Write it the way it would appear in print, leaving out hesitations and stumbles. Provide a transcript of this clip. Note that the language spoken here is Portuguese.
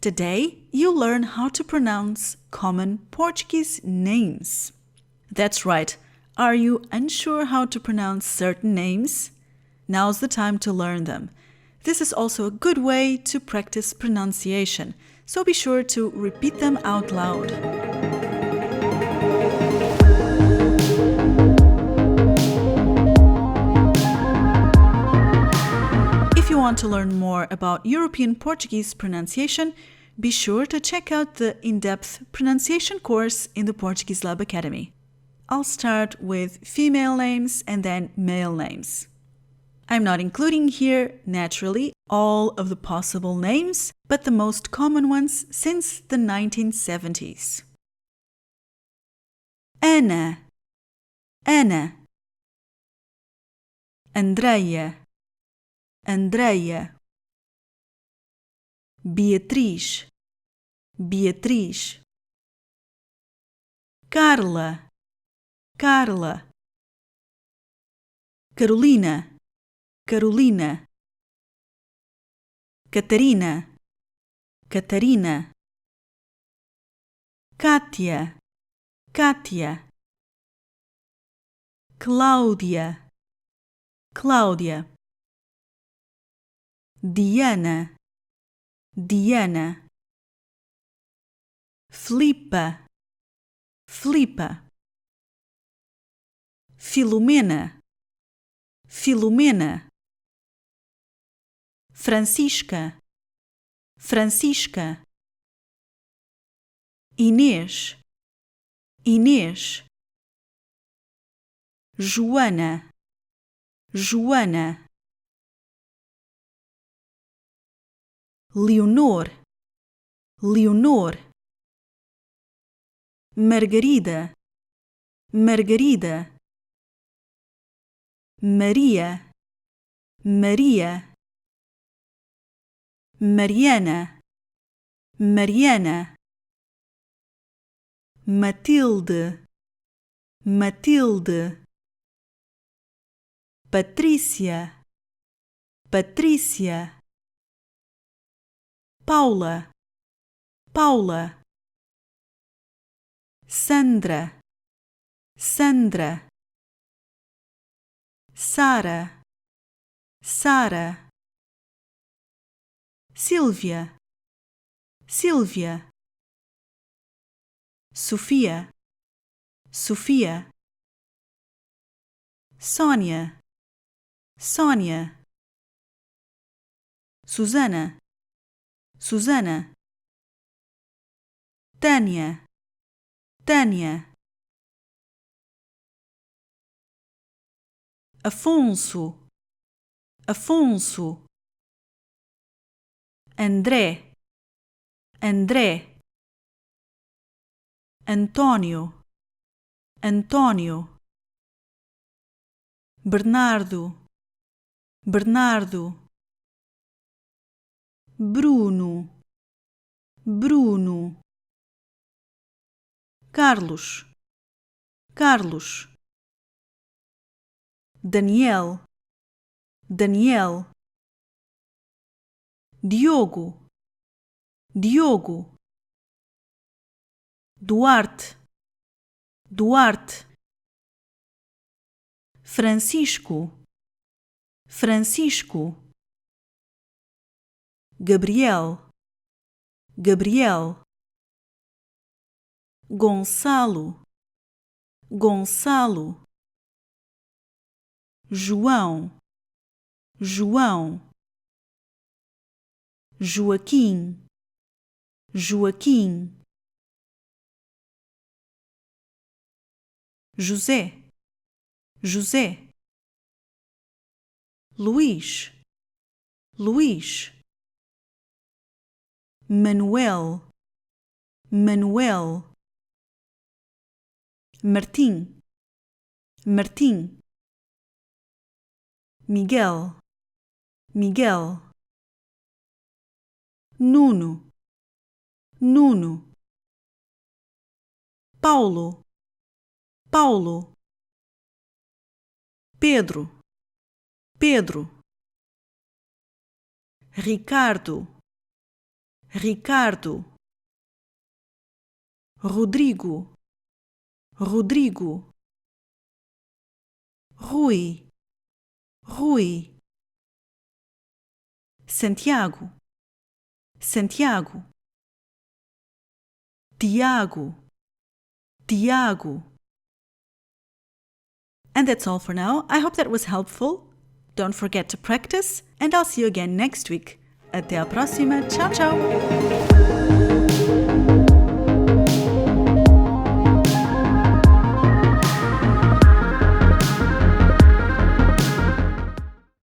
Today, you'll learn how to pronounce common Portuguese names. That's right. Are you unsure how to pronounce certain names? Now's the time to learn them. This is also a good way to practice pronunciation, so be sure to repeat them out loud. If you want to learn more about European Portuguese pronunciation, be sure to check out the in-depth pronunciation course in the Portuguese Lab Academy. I'll start with female names and then male names. I'm not including here, naturally, all of the possible names, but the most common ones since the 1970s. Ana, Ana. Andreia, Andreia. Beatriz, Beatriz. Carla, Carla. Carolina, Carolina. Catarina, Catarina. Kátia, Kátia. Cláudia, Cláudia. Diana, Diana. Filipa, Filipa. Filomena, Filomena. Francisca, Francisca. Inês, Inês. Joana, Joana. Leonor, Leonor. Margarida, Margarida. Maria, Maria. Mariana, Mariana. Matilde, Matilde. Patrícia, Patrícia. Paula, Paula. Sandra, Sandra. Sara, Sara. Sílvia, Sílvia. Sofia, Sofia. Sônia, Sônia. Susana, Susana. Tânia, Tânia. Afonso, Afonso. André, André. Antônio, Antônio. Bernardo, Bernardo. Bruno, Bruno. Carlos, Carlos. Daniel, Daniel. Diogo, Diogo. Duarte, Duarte. Francisco, Francisco. Gabriel, Gabriel. Gonçalo, Gonçalo. João, João. Joaquim, Joaquim. José, José. Luís, Luís. Manuel, Manuel. Martim, Martim. Miguel, Miguel. Nuno, Nuno. Paulo, Paulo. Pedro, Pedro. Ricardo, Ricardo, Rodrigo, Rodrigo, Rui, Rui, Santiago, Santiago, Tiago, Tiago. And that's all for now. I hope that was helpful. Don't forget to practice, and I'll see you again next week. Até a próxima. Tchau, tchau!